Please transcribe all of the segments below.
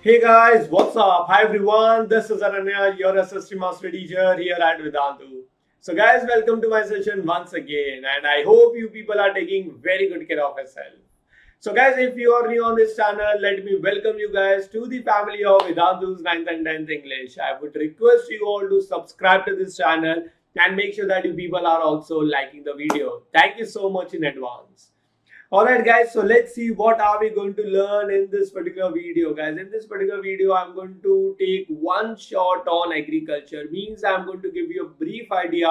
Hey guys, what's up? Hi everyone, this is Ananya, your SST Master Teacher here at Vedantu. So guys, welcome to my session once again, and I hope you people are taking very good care of yourself. So guys, if you are new on this channel, let me welcome you guys to the family of Vedantu's 9th and 10th English. I would request you all to subscribe to this channel and make sure that you people are also liking the video. Thank you so much in advance. Alright guys, so let's see what are we going to learn in this particular video guys. In this particular video, I'm going to take one shot on agriculture. Means I'm going to give you a brief idea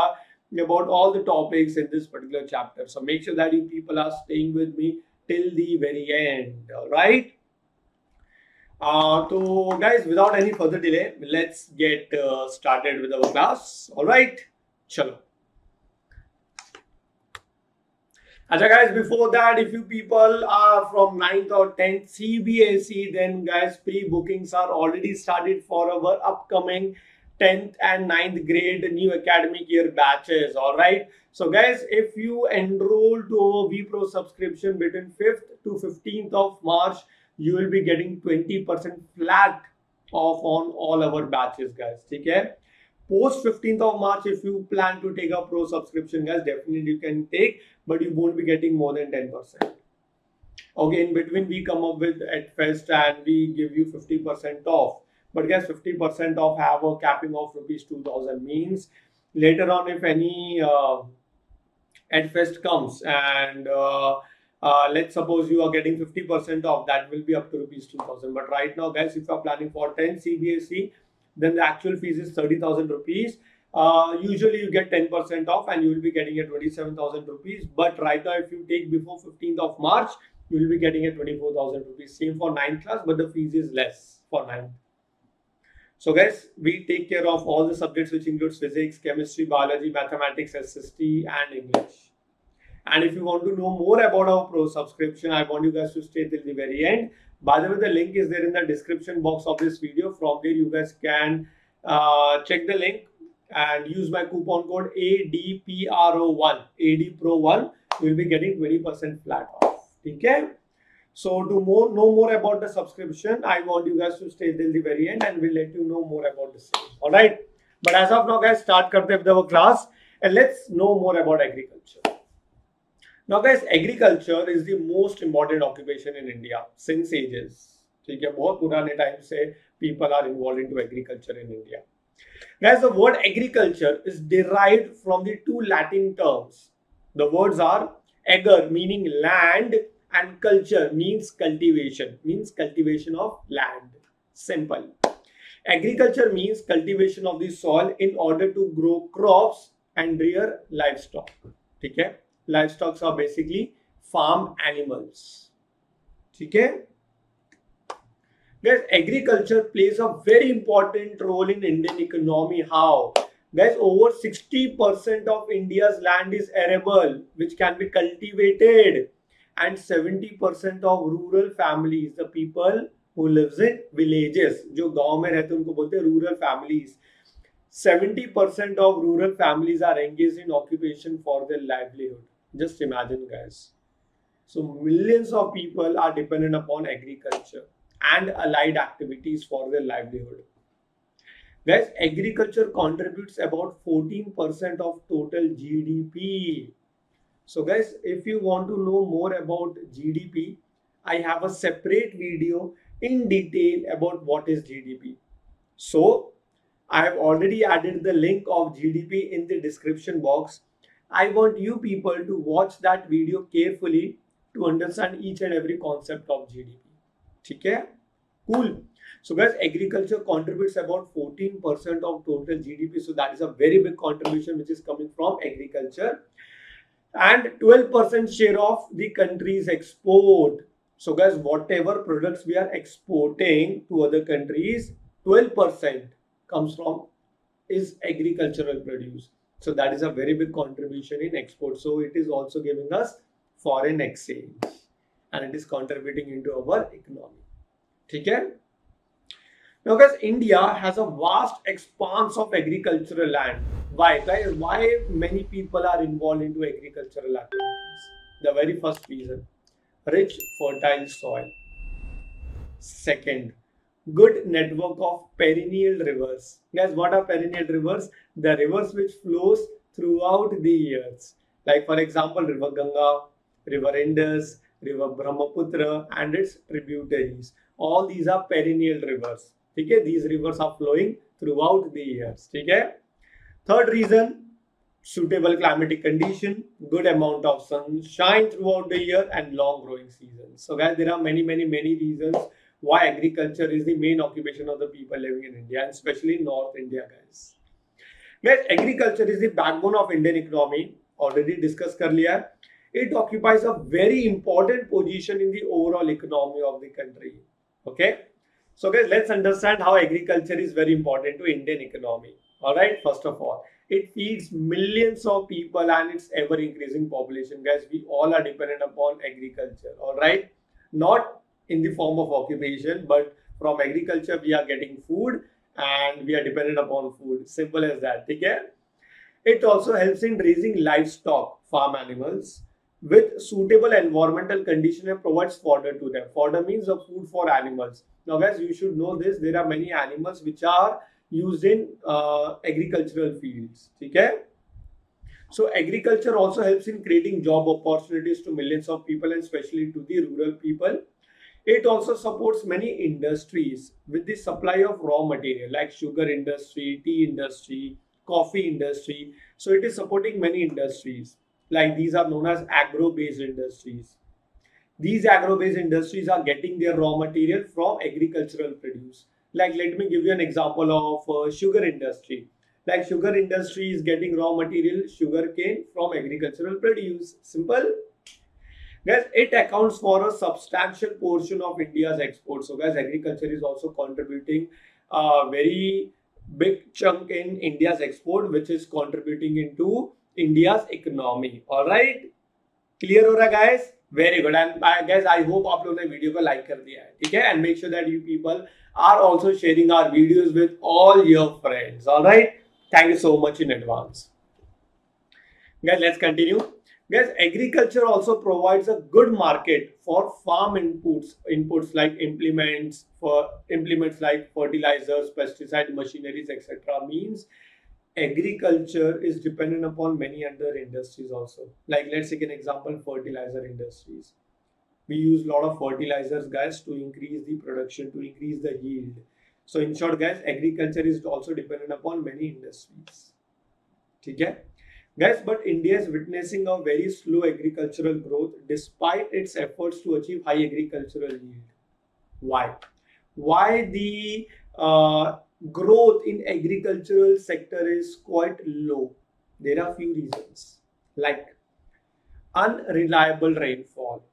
about all the topics in this particular chapter. So make sure that you people are staying with me till the very end. Alright. So guys, without any further delay, let's get started with our class. Alright. Chalo. Acha guys, before that, if you people are from 9th or 10th CBSE, then guys, pre-bookings are already started for our upcoming 10th and 9th grade new academic year batches. Alright. So guys, if you enroll to our VPro subscription between 5th to 15th of March, you will be getting 20% flat off on all our batches guys. Okay. Post 15th of March, if you plan to take a pro subscription guys, definitely you can take, but you won't be getting more than 10%. Okay, in between we come up with AdFest and we give you 50% off. But guys, 50% off have a capping of rupees 2000, means later on if any AdFest comes and let's suppose you are getting 50% off, that will be up to rupees 2000. But right now guys, if you are planning for 10 CBSE, then the actual fees is 30,000 rupees. Usually you get 10% off and you will be getting a 27,000 rupees. But right now, if you take before 15th of March, you will be getting a 24,000 rupees. Same for 9th class, but the fees is less for 9th. So guys, we take care of all the subjects which includes physics, chemistry, biology, mathematics, SST and English. And if you want to know more about our pro subscription, I want you guys to stay till the very end. By the way, the link is there in the description box of this video. From there, you guys can check the link and use my coupon code ADPRO1, ADPRO1. You will be getting 20% flat off. Okay? So to know more about the subscription, I want you guys to stay till the very end and we'll let you know more about the same. Alright? But as of now, guys, start karte with our class and let's know more about agriculture. Now guys, agriculture is the most important occupation in India since ages. ठीक है, बहुत पुराने time से people are involved into agriculture in India. Guys, the word agriculture is derived from the two Latin terms. The words are ager, meaning land, and culture means cultivation of land. Simple. Agriculture means cultivation of the soil in order to grow crops and rear livestock. ठीक है? Livestock are basically farm animals. Okay? Guys, agriculture plays a very important role in Indian economy. How? Guys, over 60% of India's land is arable, which can be cultivated, and 70% of rural families, the people who lives in villages, जो गांव में रहते हैं उनको बोलते हैं rural families. 70% of rural families are engaged in occupation for their livelihood. Just imagine guys. So millions of people are dependent upon agriculture and allied activities for their livelihood. Guys, agriculture contributes about 14% of total GDP. So guys, if you want to know more about GDP, I have a separate video in detail about what is GDP. So I have already added the link of GDP in the description box. I want you people to watch that video carefully to understand each and every concept of GDP. Okay? Cool. So guys, agriculture contributes about 14% of total GDP. So that is a very big contribution which is coming from agriculture. And 12% share of the country's export. So guys, whatever products we are exporting to other countries, 12% comes from is agricultural produce. So that is a very big contribution in export. So it is also giving us foreign exchange and it is contributing into our economy. Okay? Now guys, India has a vast expanse of agricultural land. Why? Guys, why many people are involved into agricultural activities? The very first reason, rich fertile soil. Second, good network of perennial rivers. Guys, what are perennial rivers? The rivers which flows throughout the years. Like for example, River Ganga, River Indus, River Brahmaputra and its tributaries. All these are perennial rivers. Okay? These rivers are flowing throughout the years. Okay? Third reason, suitable climatic condition, good amount of sunshine throughout the year and long growing seasons. So guys, there are many reasons why agriculture is the main occupation of the people living in India and especially in North India, guys. Guys, agriculture is the backbone of Indian economy. Already discussed earlier. It occupies a very important position in the overall economy of the country. Okay. So guys, let's understand how agriculture is very important to Indian economy. All right. First of all, it feeds millions of people and its ever increasing population. Guys, we all are dependent upon agriculture. All right. Not in the form of occupation, but from agriculture we are getting food and we are dependent upon food. Simple as that. Okay. It also helps in raising livestock, farm animals, with suitable environmental condition and provides fodder to them. Fodder means a food for animals. Now guys, you should know this. There are many animals which are used in agricultural fields. Okay? So agriculture also helps in creating job opportunities to millions of people and especially to the rural people. It also supports many industries with the supply of raw material like sugar industry, tea industry, coffee industry. So it is supporting many industries. Like these are known as agro-based industries. These agro-based industries are getting their raw material from agricultural produce. Like let me give you an example of sugar industry. Like sugar industry is getting raw material sugar cane from agricultural produce. Simple. Guys, it accounts for a substantial portion of India's exports. So guys, agriculture is also contributing a very big chunk in India's export, which is contributing into India's economy. All right, clear हो रहा guys? Very good. And guys, I hope आप लोगों ने video को like कर दिया है, ठीक है? And make sure that you people are also sharing our videos with all your friends. All right. Thank you so much in advance. Guys, let's continue. Guys, agriculture also provides a good market for farm inputs like implements like fertilizers, pesticide, machineries, etc. Means agriculture is dependent upon many other industries also. Like let's take an example, fertilizer industries. We use a lot of fertilizers, guys, to increase the production, to increase the yield. So in short, guys, agriculture is also dependent upon many industries. Okay? Guys, but India is witnessing a very slow agricultural growth despite its efforts to achieve high agricultural yield. Why? Why the growth in agricultural sector is quite low? There are few reasons like unreliable rainfall.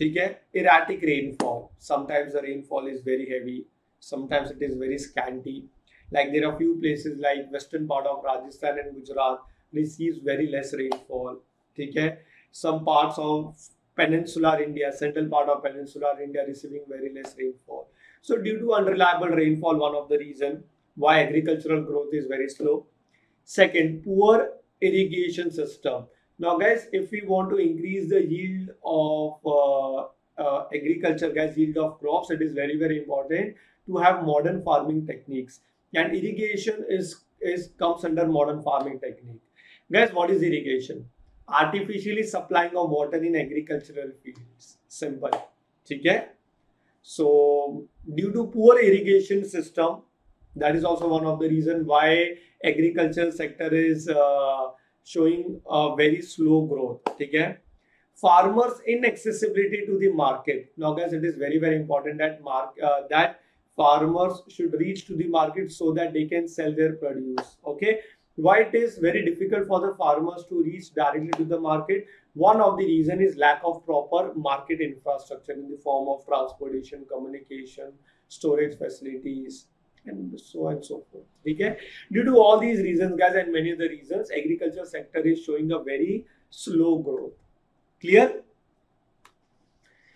Okay? Erratic rainfall. Sometimes the rainfall is very heavy. Sometimes it is very scanty. Like there are few places like western part of Rajasthan and Gujarat receives very less rainfall. Okay? Some parts of peninsular India, central part of peninsular India receiving very less rainfall. So due to unreliable rainfall, one of the reason why agricultural growth is very slow. Second, poor irrigation system. Now guys, if we want to increase the yield of agriculture, guys, yield of crops, it is very important to have modern farming techniques. And irrigation comes under modern farming technique. Guys, what is irrigation? Artificially supplying of water in agricultural fields. Simple. Okay? So, due to poor irrigation system, that is also one of the reasons why agricultural sector is showing a very slow growth. Okay? Farmers' inaccessibility to the market. Now, guys, it is very important that that farmers should reach to the market so that they can sell their produce. Okay? Why it is very difficult for the farmers to reach directly to the market? One of the reason is lack of proper market infrastructure in the form of transportation, communication, storage facilities, and so on and so forth. Okay? Due to all these reasons, guys, and many other reasons, agriculture sector is showing a very slow growth. Clear?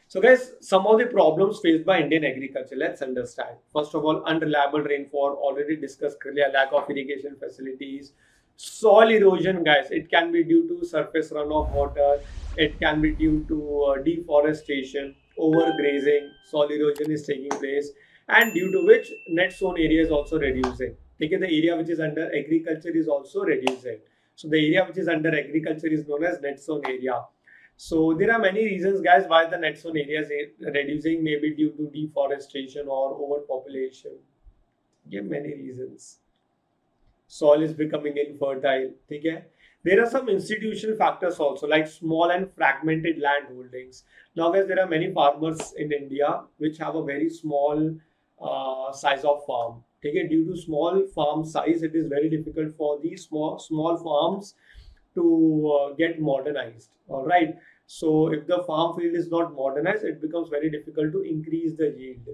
So guys, some of the problems faced by Indian agriculture, let's understand. First of all, unreliable rainfall, already discussed clearly, lack of irrigation facilities. Soil erosion, guys, it can be due to surface runoff water, it can be due to deforestation, overgrazing, soil erosion is taking place. and due to which net sown area is also reducing. Okay, the area which is under agriculture is also reducing. So the area which is under agriculture is known as net sown area. So there are many reasons, guys, why the net sown area is reducing, maybe due to deforestation or overpopulation. Yeah, many reasons. Soil is becoming infertile. Okay? There are some institutional factors also, like small and fragmented land holdings. Now, guys, there are many farmers in India which have a very small size of farm. Okay? Due to small farm size, it is very difficult for these small farms to get modernized. All right. So if the farm field is not modernized, it becomes very difficult to increase the yield.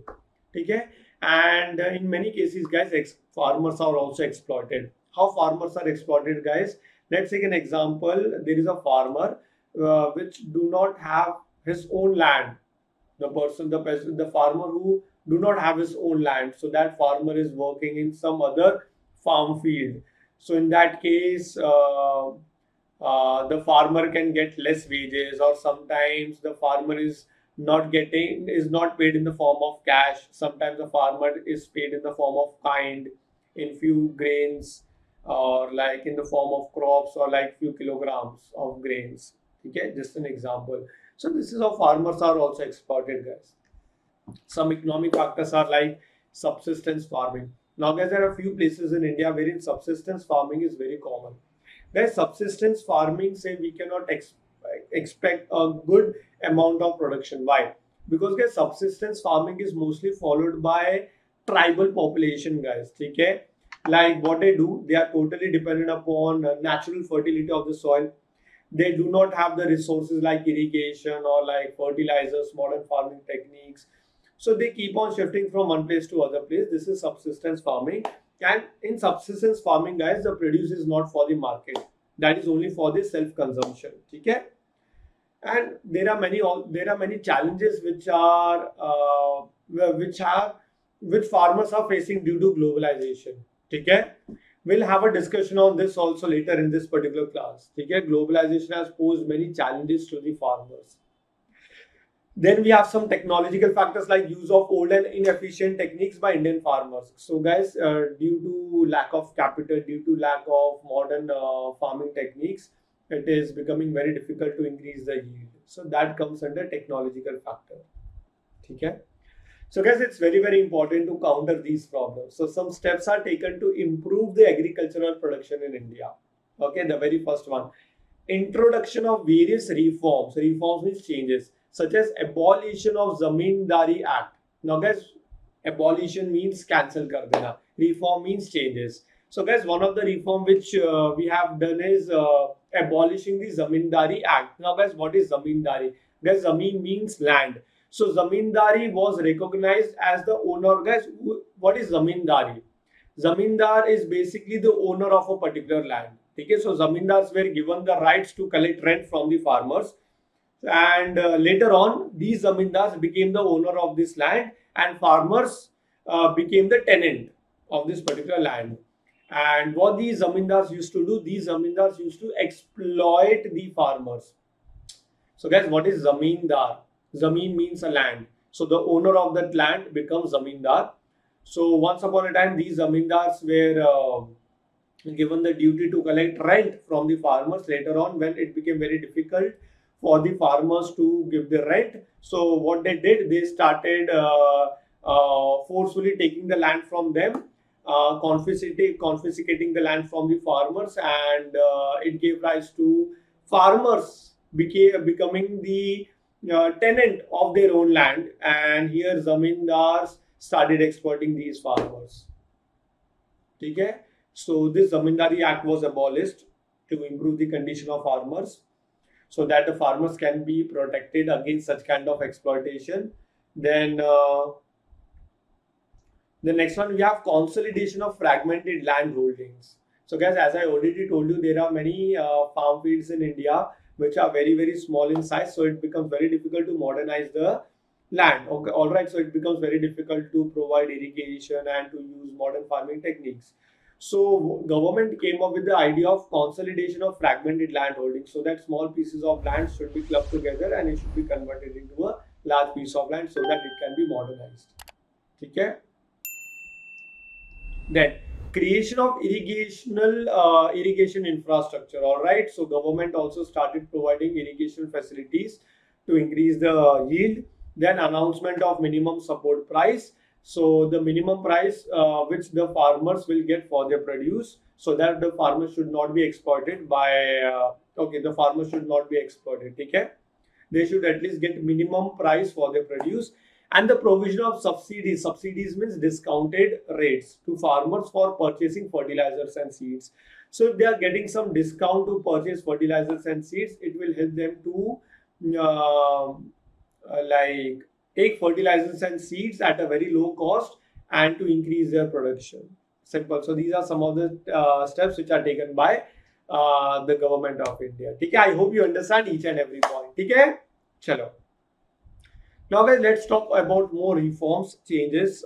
Okay. And in many cases, guys, farmers are also exploited. How farmers are exploited, guys? Let's take an example. There is a farmer which do not have his own land. The farmer who do not have his own land. So that farmer is working in some other farm field. So in that case, the farmer can get less wages, or sometimes the farmer is not paid in the form of cash. Sometimes the farmer is paid in the form of kind, in few grains, or like in the form of crops, or like few kilograms of grains. Okay, just an example. So this is how farmers are also exploited, guys. Some economic factors are like subsistence farming. Now, guys, there are a few places in India wherein subsistence farming is very common. Guys, subsistence farming say we cannot expect a good amount of production. Why? Because, guys, subsistence farming is mostly followed by tribal population, guys. Okay, like what they do, they are totally dependent upon natural fertility of the soil. They do not have the resources like irrigation or like fertilizers, modern farming techniques. So they keep on shifting from one place to other place. This is subsistence farming. And in subsistence farming, guys, the produce is not for the market. That is only for the self-consumption. Okay? And there are many challenges which farmers are facing due to globalization. Okay? We'll have a discussion on this also later in this particular class. Okay? Globalization has posed many challenges to the farmers. Then we have some technological factors like use of old and inefficient techniques by Indian farmers. So, guys, due to lack of capital, due to lack of modern farming techniques, it is becoming very difficult to increase the yield. So that comes under technological factor. Okay. So, guys, it's very, very important to counter these problems. So some steps are taken to improve the agricultural production in India. Okay, the very first one, introduction of various reforms. Reforms means changes, such as abolition of Zamindari Act. Now, guys, abolition means cancel kar dena. Reform means changes. So, guys, one of the reform which we have done is abolishing the Zamindari Act. Now, guys, what is Zamindari? Guys, Zameen means land. So, Zamindari was recognized as the owner. Guys, what is Zamindari? Zamindar is basically the owner of a particular land. Okay, so Zamindars were given the rights to collect rent from the farmers, and later on these zamindars became the owner of this land, and farmers became the tenant of this particular land. And what these zamindars used to do, these zamindars used to exploit the farmers. So, guys, what is zamindar? Zameen means a land, so the owner of that land becomes zamindar. So once upon a time these zamindars were given the duty to collect rent from the farmers. Later on, when it became very difficult for the farmers to give the rent, so what they did, they started forcefully taking the land from them, confiscating the land from the farmers, and it gave rise to farmers becoming the tenant of their own land, and here zamindars started exploiting these farmers. Okay? So this Zamindari Act was abolished to improve the condition of farmers, so that the farmers can be protected against such kind of exploitation. Then the next one, we have consolidation of fragmented land holdings. So, guys, as I already told you, there are many farm fields in India which are very, very small in size, so it becomes very difficult to modernize the land. Okay, all right, so it becomes very difficult to provide irrigation and to use modern farming techniques. So government came up with the idea of consolidation of fragmented land holdings, so that small pieces of land should be clubbed together and it should be converted into a large piece of land so that it can be modernized. ठीक है. Then creation of irrigation infrastructure. All right, so government also started providing irrigation facilities to increase the yield. Then announcement of minimum support price. So the minimum price which the farmers will get for their produce, so that the farmers should not be exploited by the farmers should not be exploited. Okay, they should at least get minimum price for their produce. And the provision of subsidies. Subsidies means discounted rates to farmers for purchasing fertilizers and seeds. So if they are getting some discount to purchase fertilizers and seeds, it will help them to like take fertilizers and seeds at a very low cost and to increase their production. Simple. So these are some of the steps which are taken by the government of India. Okay, I hope you understand each and every point. Okay, chalo. Now guys, let's talk about more reforms, changes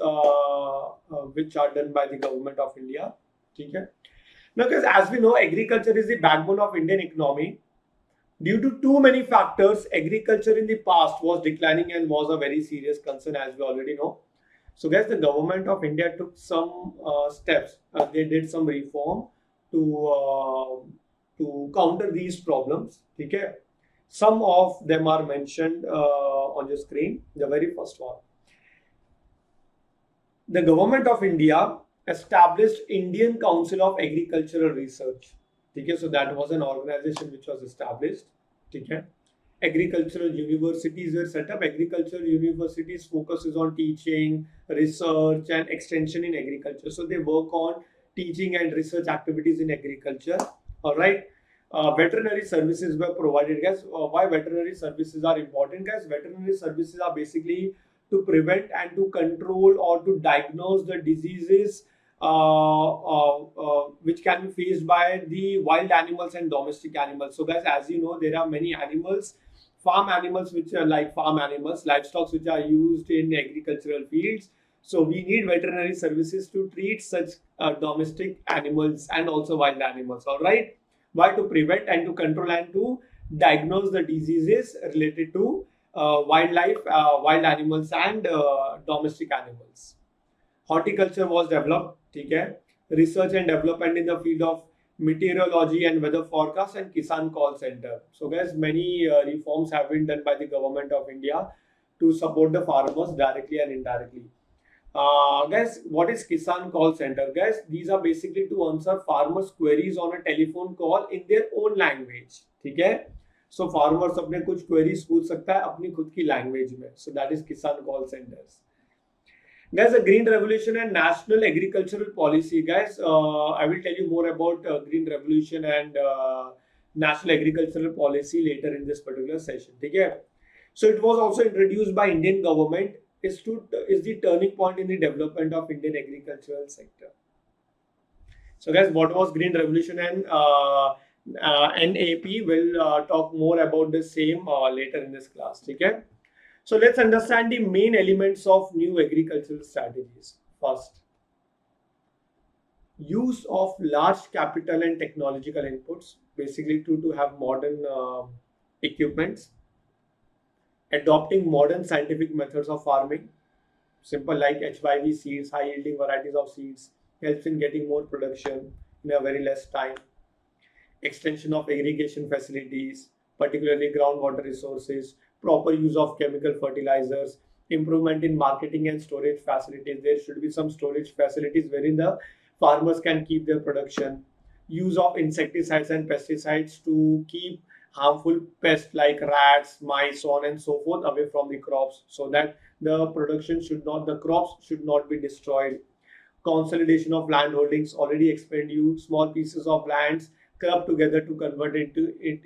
which are done by the government of India. Okay. Now guys, as we know, agriculture is the backbone of Indian economy. Due to too many factors, agriculture in the past was declining and was a very serious concern, as we already know. So guys, the government of India took some steps. They did some reform to counter these problems. Okay. Some of them are mentioned on the screen. The very first one. The government of India established Indian Council of Agricultural Research. Okay, so that was an organization which was established. Okay. Agricultural universities were set up. Agricultural universities focuses on teaching, research and extension in agriculture. So they work on teaching and research activities in agriculture. All right. Veterinary services were provided, guys. Why veterinary services are important, guys? Veterinary services are basically to prevent and to control or to diagnose the diseases which can be faced by the wild animals and domestic animals. So guys, as you know, there are many animals, farm animals which are like farm animals, livestock which are used in agricultural fields. So we need veterinary services to treat such domestic animals and also wild animals. All right. Why? To prevent and to control and to diagnose the diseases related to wildlife, wild animals and domestic animals. Horticulture was developed. Okay? Research and development in the field of meteorology and weather forecast and Kisan call center. So guys, many reforms have been done by the government of India to support the farmers directly and indirectly. Guys, what is Kisan call center? Guys, these are basically to answer farmers queries on a telephone call in their own language. ठीक है? So farmers अपने कुछ queries पूछ सकता है अपनी खुद की language में. So that is Kisan call centers. Guys, the Green Revolution and National Agricultural Policy. Guys, I will tell you more about Green Revolution and National Agricultural Policy later in this particular session. ठीक है? So it was also introduced by Indian government. Is the turning point in the development of Indian agricultural sector. So guys, what was Green Revolution and NAP? We'll talk more about the same later in this class. Okay? So let's understand the main elements of new agricultural strategies. First, use of large capital and technological inputs, basically to have modern equipments. Adopting modern scientific methods of farming, simple like HYV seeds, high yielding varieties of seeds, helps in getting more production in a very less time. Extension of irrigation facilities, particularly groundwater resources, proper use of chemical fertilizers, improvement in marketing and storage facilities. There should be some storage facilities wherein the farmers can keep their production. Use of insecticides and pesticides to keep harmful pests like rats, mice, so on and so forth away from the crops, so that the crops should not be destroyed. Consolidation of land holdings, already explained you, small pieces of lands clubbed together to convert it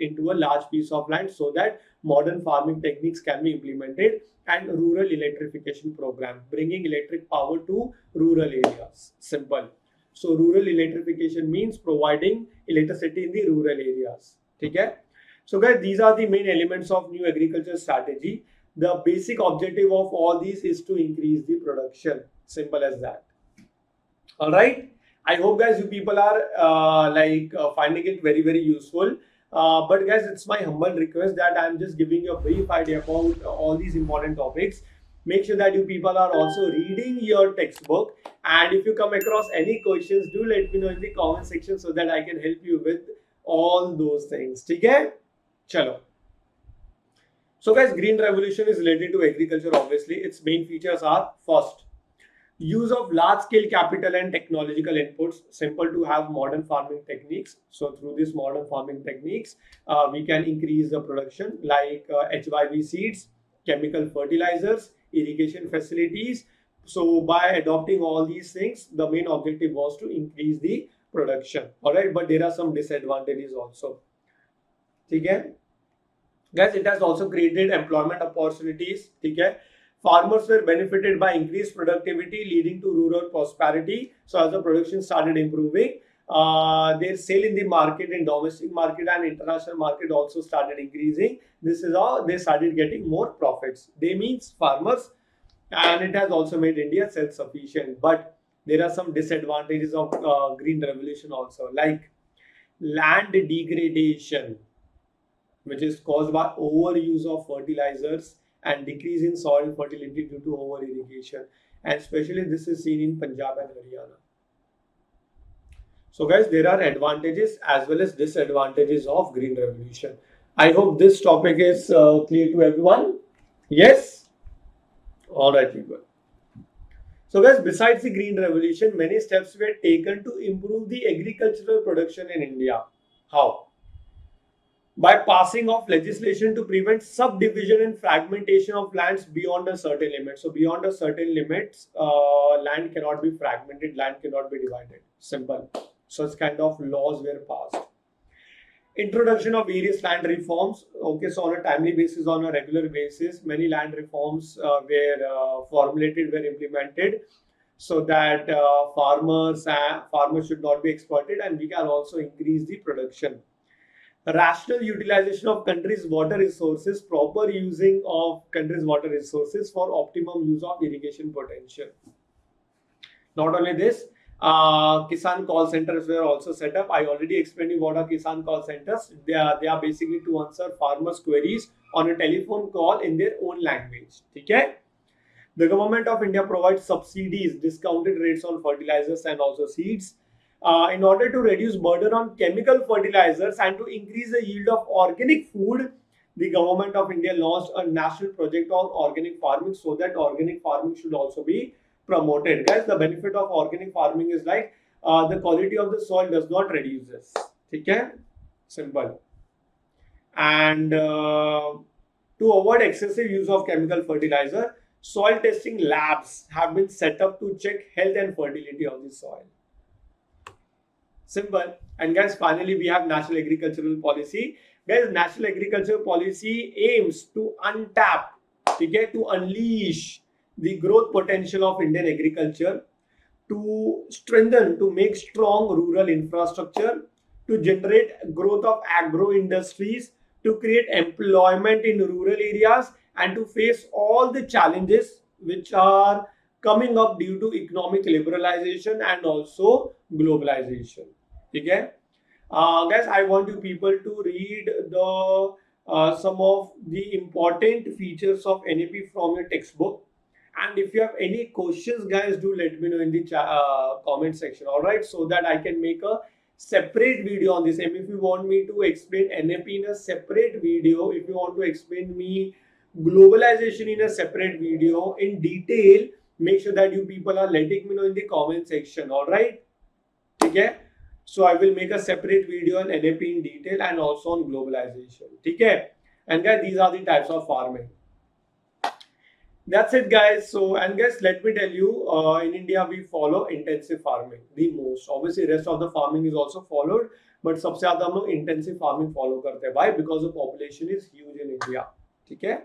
into a large piece of land, so that modern farming techniques can be implemented. And rural electrification program, bringing electric power to rural areas. Simple. So rural electrification means providing electricity in the rural areas. Okay? So guys, these are the main elements of new agriculture strategy. The basic objective of all these is to increase the production. Simple as that. All right. I hope guys, you people are finding it very, very useful. But guys, it's my humble request that I'm just giving you a brief idea about all these important topics. Make sure that you people are also reading your textbook, and if you come across any questions, do let me know in the comment section so that I can help you with all those things. Okay? Chalo. So guys, green revolution is related to agriculture. Obviously, its main features are: first, use of large scale capital and technological inputs, simple to have modern farming techniques. So through these modern farming techniques, we can increase the production, like HYV seeds, chemical fertilizers, irrigation facilities. So by adopting all these things, the main objective was to increase the production. All right, but there are some disadvantages also. Okay? Guys, it has also created employment opportunities. Okay? Farmers were benefited by increased productivity, leading to rural prosperity. So as the production started improving, their sale in the market, in domestic market and international market also started increasing. This is how they started getting more profits. They means farmers, and it has also made India self-sufficient. But there are some disadvantages of green revolution also, like land degradation, which is caused by overuse of fertilizers and decrease in soil fertility due to over irrigation, and especially this is seen in Punjab and Haryana. So guys, there are advantages as well as disadvantages of green revolution. I hope this topic is clear to everyone. Yes? All right, people. So guys, besides the green revolution, many steps were taken to improve the agricultural production in India. How? By passing of legislation to prevent subdivision and fragmentation of lands beyond a certain limit. So beyond a certain limits, land cannot be fragmented, land cannot be divided. Simple. Such kind of laws were passed. Introduction of various land reforms. Okay, so on a timely basis, on a regular basis, many land reforms were formulated, were implemented, so that farmers should not be exploited, and we can also increase the production. Rational utilization of country's water resources, proper using of country's water resources for optimum use of irrigation potential. Not only this, Kisan call centers were also set up. I already explained you what are Kisan call centers. They are basically to answer farmers' queries on a telephone call in their own language. Okay? The government of India provides subsidies, discounted rates on fertilizers and also seeds. In order to reduce burden on chemical fertilizers and to increase the yield of organic food, the government of India launched a national project on organic farming, so that organic farming should also be promoted. Guys, the benefit of organic farming is like the quality of the soil does not reduces. Okay? Simple. And to avoid excessive use of chemical fertilizer, soil testing labs have been set up to check health and fertility of the soil. Simple. And guys, finally, we have National Agricultural Policy. Guys, National Agricultural Policy aims to untap, to unleash the growth potential of Indian agriculture, to strengthen, to make strong rural infrastructure, to generate growth of agro industries, to create employment in rural areas, and to face all the challenges which are coming up due to economic liberalization and also globalization. Okay, guys, I want you people to read the some of the important features of NAP from your textbook, and if you have any questions, guys, do let me know in the comment section. All right, so that I can make a separate video on this. And if you want me to explain NAP in a separate video, if you want to explain me globalization in a separate video in detail, make sure that you people are letting me know in the comment section. All right, okay. So I will make a separate video on NAP in detail and also on globalization. Okay? And guys, these are the types of farming. That's it, guys. So, and guys, let me tell you, in India we follow intensive farming the most. Obviously, rest of the farming is also followed, but सबसे ज़्यादा हम लोग intensive farming follow करते हैं. Why? Because the population is huge in India. Okay?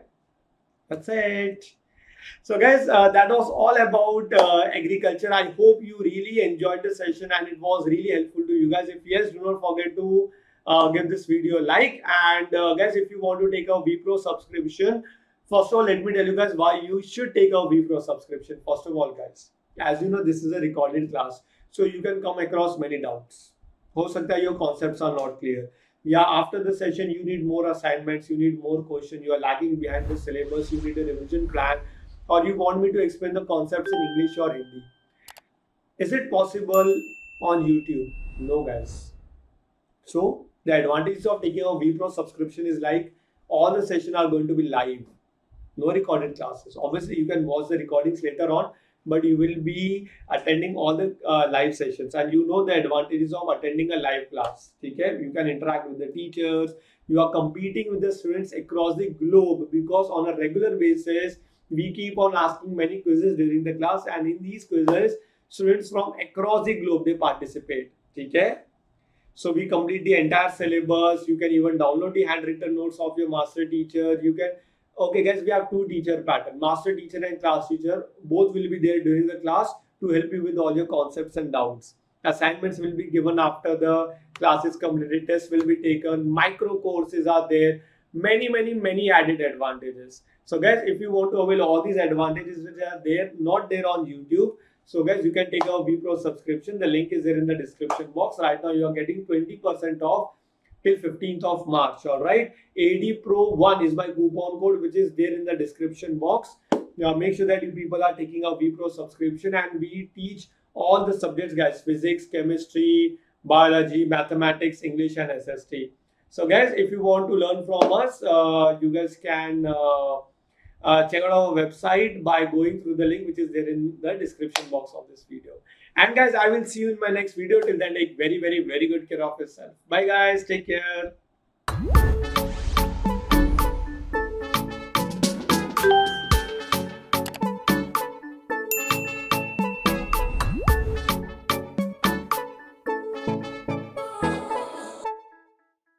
That's it. So guys, that was all about agriculture. I hope you really enjoyed the session and it was really helpful to you guys. If yes, do not forget to give this video a like. And guys, if you want to take a VPro subscription, first of all, let me tell you guys why you should take a VPro subscription. First of all, guys, as you know, this is a recorded class, so you can come across many doubts. हो सकता है your concepts are not clear. Yeah, after the session, you need more assignments, you need more questions, you are lagging behind the syllabus, you need a revision plan. or you want me to explain the concepts in English or Hindi. Is it possible on YouTube? No, guys. So the advantage of taking a vPro subscription is like all the sessions are going to be live, no recorded classes. Obviously, you can watch the recordings later on, but you will be attending all the live sessions, and you know the advantages of attending a live class. Okay, you can interact with the teachers. You are competing with the students across the globe because on a regular basis we keep on asking many quizzes during the class, and in these quizzes students from across the globe they participate. Okay. So we complete the entire syllabus. You can even download the handwritten notes of your master teacher. You can, okay guys, we have two teacher pattern, master teacher and class teacher. Both will be there during the class to help you with all your concepts and doubts. Assignments will be given after the class is completed. Tests will be taken. Micro courses are there. Many added advantages. So guys, if you want to avail all these advantages which are there, not there on YouTube, so guys, you can take our vPro subscription. The link is there in the description box. Right now you are getting 20% off till 15th of March. All right. AD Pro 1 is my coupon code which is there in the description box. Now make sure that you people are taking our vPro subscription, and we teach all the subjects guys: physics, chemistry, biology, mathematics, English and SST. So guys, if you want to learn from us, you guys can check out our website by going through the link which is there in the description box of this video. And guys, I will see you in my next video. Till then, take very good care of yourself. Bye guys, take care.